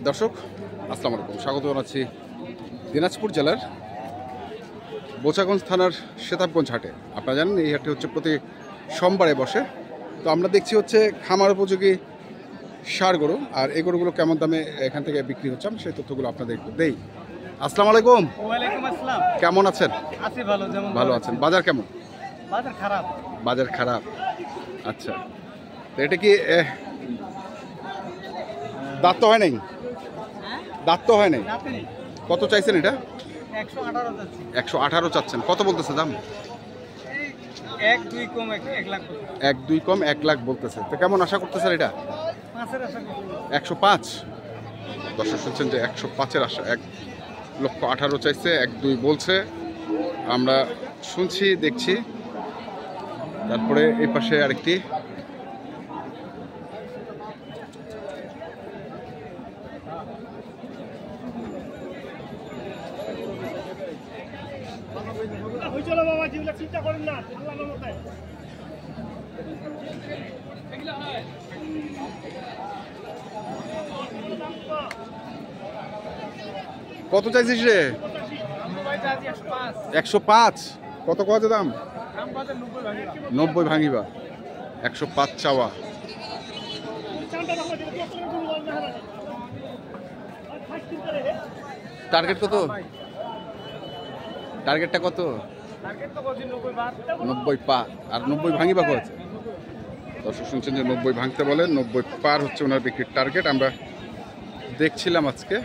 দর্শক আসসালামু আলাইকুম, স্বাগত জানাচ্ছি দিনাজপুর জেলার বোচাগঞ্জ থানার সেতাবগঞ্জ হাটে। আপনারা জানেন এই হাটটি হচ্ছে প্রতি সোমবারে বসে। তো আমরা দেখছি হচ্ছে খামার উপযোগী ষাঁড় গরু, আর এই গরুগুলো কেমন দামে এখান থেকে বিক্রি হচ্ছে আমি সেই তথ্যগুলো আপনাদের একটু দেই। আসসালামু আলাইকুম। ওয়ালাইকুম আসসালাম। কেমন আছেন? আছি ভালো, যেমন ভালো আছেন। বাজার কেমন? বাজার খারাপ। বাজার খারাপ, আচ্ছা। তো এটা কি দাঁত তো হয় নাই? দাঁত তো হয় নাই। কত চাইছেন এটা? 118 যাচ্ছে। 118 চাচ্ছেন। কত বলতেছে দাম? 1-2 কম 1 লাখ। 1-2 কম 1 লাখ বলতেছে। তো কেমন আশা করতেছেন এটা? 5-এর আশা করছি। 105। দর্শক শুনছেন যে 105-এর আশা। 1,18,00,000 চাইছে, 1-2 বলছে। আমরা শুনছি, দেখছি। তারপরে এই পাশে আরেকটি চিন্তা করেন না, আল্লাহর মতে। কত চাইছিস রে? 105। কত কত দাম? 90 ভাঙিবা। 105 চাওয়া। টার্গেট কত? টার্গেটটা কত? 90 পা। আর 90 ভাঙিবা কত? দর্শক শুনছেন যে 90 ভাঙতে বলেন, 90 পার হচ্ছে ওনার বিক্রির টার্গেট। আমরা দেখছিলাম আজকে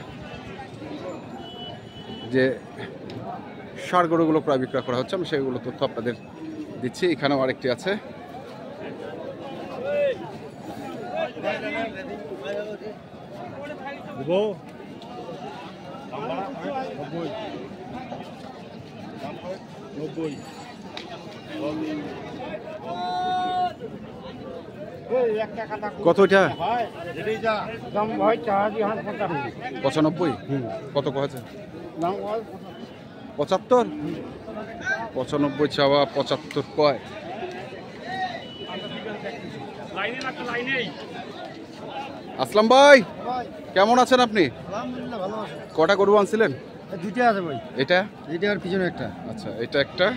যে ষাঁড় গরুগুলো প্রায় বিক্রয় করা হচ্ছে, আমি সেগুলো তথ্য আপনাদের দিচ্ছি। এখানেও আরেকটি আছে। কত এটা? 95। কত কয়েছে? 75। 95 চাওয়া, 75 কয়। আসলাম ভাই, কেমন আছেন আপনি? আলহামদুলিল্লাহ ভালো আছে। কটা গরু আনছিলেন? দুইটা আছে ভাই। এটা আর পিছনে একটা। আচ্ছা, এটা একটা,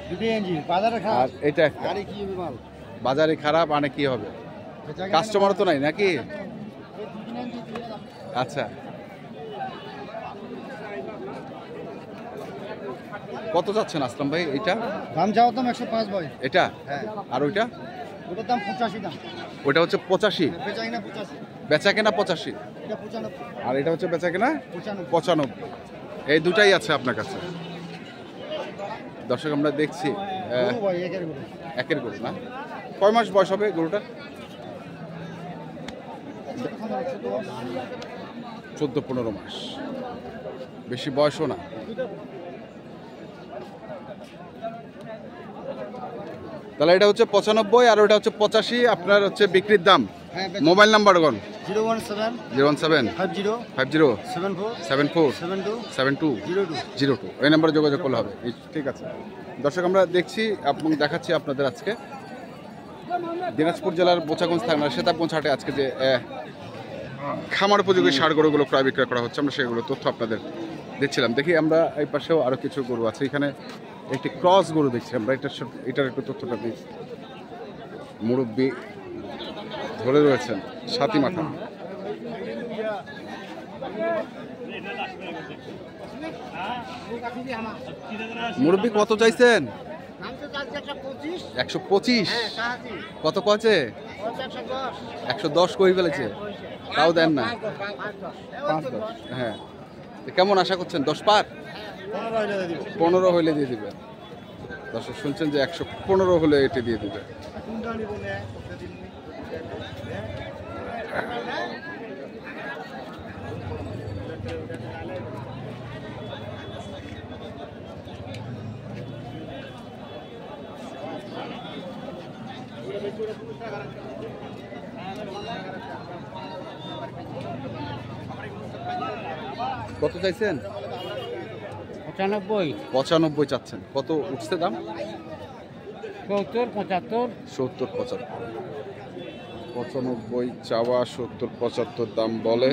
দুটোই এনজি। বাজারে আর খারাপ। এটা একটা। আরে কি হবে মাল? বাজারে খারাপ, আনে কি হবে? কাস্টমার তো নাই নাকি? আচ্ছা, কত যাচ্ছেন আসলাম ভাই? এটা দাম চাও দাম 105 ভাই। এটা, হ্যাঁ। আর ওইটা? ওটার দাম 85 দাম। ওইটা হচ্ছে 85। বেচাই না 85। বেচা কেনা 85, এটা 95। আর এটা হচ্ছে বেচা কেনা 95। 95। এই দুটাই আছে আপনার কাছে। দর্শক আমরা দেখছি গরু ভাই একের গরু। একের গরু না? কয় মাস বয়স হবে গরুটা? 14-15 মাস, বেশি বয়সও না। তাহলে এটা হচ্ছে 95 আর ওটা হচ্ছে 85 আপনার হচ্ছে বিক্রির দাম। হ্যাঁ। মোবাইল নাম্বার কোন? 017 017 50 50 74 74 72 72 02। 02। এই নাম্বারে যোগাযোগ করলে হবে। ঠিক আছে দর্শক, আমরা দেখছি এবং দেখাচ্ছি আপনাদের আজকে দিনাজপুর জেলার বোচাগঞ্জ থানার সেতাবগঞ্জ হাটে আজকে যে খামার উপযোগী ষাঁড় গরুগুলো ক্রয় বিক্রয় করা হচ্ছে, আমরা সেগুলো তথ্য আপনাদের দিচ্ছিলাম। দেখি আমরা এই পাশেও আরও কিছু গরু আছে। এখানে একটি ক্রস গরু দেখছি আমরা। এটার একটু তথ্যটা দিই। মুরব্বি ধরে রয়েছেন, সাথী মাথা। মুরব্বি কত চাইছেন? 125। কত কছে? 110 কই ফেলেছে, তাও দেন না। 5-10। হ্যাঁ, কেমন আশা করছেন? 10 পার? 15 হইলে দিয়ে দিবে। দর্শক শুনছেন যে 115 হলে এটি দিয়ে দিবে। কত চাইছেন? 95। 95 চাচ্ছেন। কত উঠছে দাম? 70 75 70 75। 95 চাওয়া, 70-75 দাম বলে।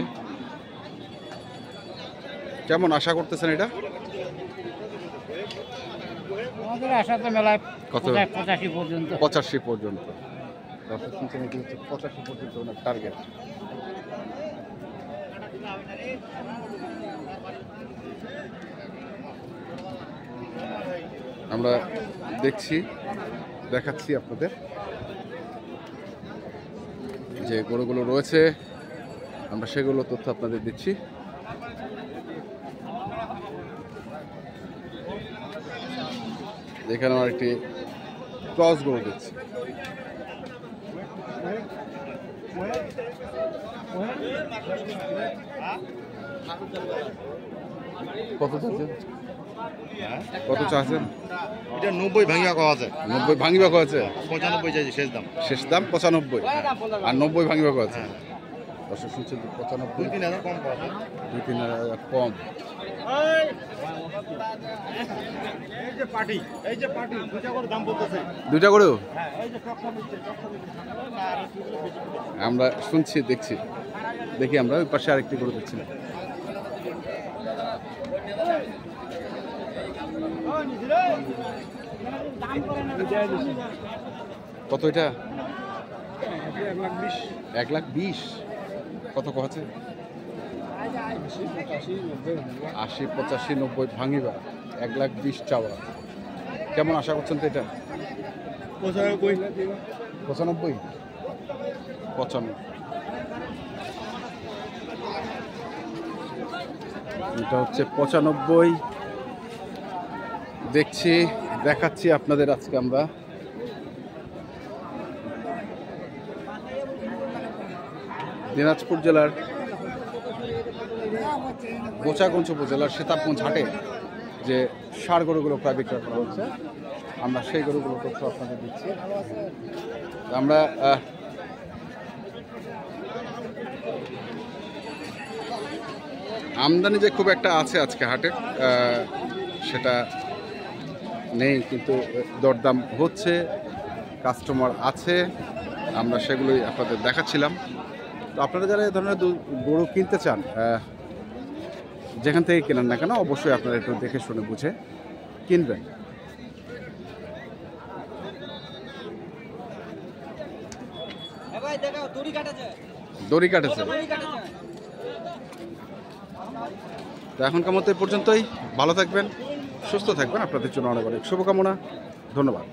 কেমন আশা করতেছেন এটা? আমাদের আশা তো মেলায় কত? 85 পর্যন্ত। 85 পর্যন্ত। দর্শক শুনছেন, এটি হচ্ছে 85 পর্যন্ত ওনার টার্গেট। আমরা দেখাচ্ছি আপনাদের যে গরুগুলো রয়েছে, আমরা সেগুলো তথ্য আপনাদের দিচ্ছি। এখানে আমার একটি ক্রস গরু দিচ্ছি। কত চাচ্ছেন? কত চাচ্ছেন? এটা 90 ভাঙিয়া কওয়া আছে, 90 ভাঙিবা আছে। 95 চাইছি শেষ দাম। শেষ দাম 95 আর 90 ভাঙিবা আছে। দর্শক শুনছেন 95, 2-3 হাজার কম কওয়া আছে। 2-3 হাজার কম। এই যে পার্টি দুটা করে দাম বলতেছে। দুইটা করেও হ্যাঁ, এই যে টকটা মিলছে। আমরা শুনছি, দেখি আমরা ওই পাশে আরেকটি গরু দেখছি। কত এটা? 1,20,000। কত আছে? 80, 85, 90 ভাঙিবা, 1,20,000 চাওয়া। কেমন আশা করছেন তো এটা? 95 95। এটা হচ্ছে 95। দেখাচ্ছি আপনাদের আজকে আমরা। দিনাজপুর জেলার গোচাগঞ্জ উপজেলার সীতাবগঞ্জ হাটে যে ষাঁড় গরুগুলো প্রায় বিক্রয় করা হচ্ছে, আমরা সেই গরুগুলো তথ্য আপনাদের দিচ্ছি। আমরা আমদানি যে খুব একটা আছে আজকে হাটে সেটা নেই, কিন্তু দরদাম হচ্ছে, কাস্টমার আছে, আমরা সেগুলোই আপনাদের দেখাচ্ছিলাম। তো আপনারা যারা এই ধরনের গরু কিনতে চান, যেখান থেকে কেনেন না কেন, অবশ্যই আপনারা একটু দেখে শুনে বুঝে কিনবেন। দড়ি কাটেছে। তো এখনকার মতো এই পর্যন্তই। ভালো থাকবেন, সুস্থ থাকবেন, আপনাদের জন্য অনেক অনেক শুভকামনা। ধন্যবাদ।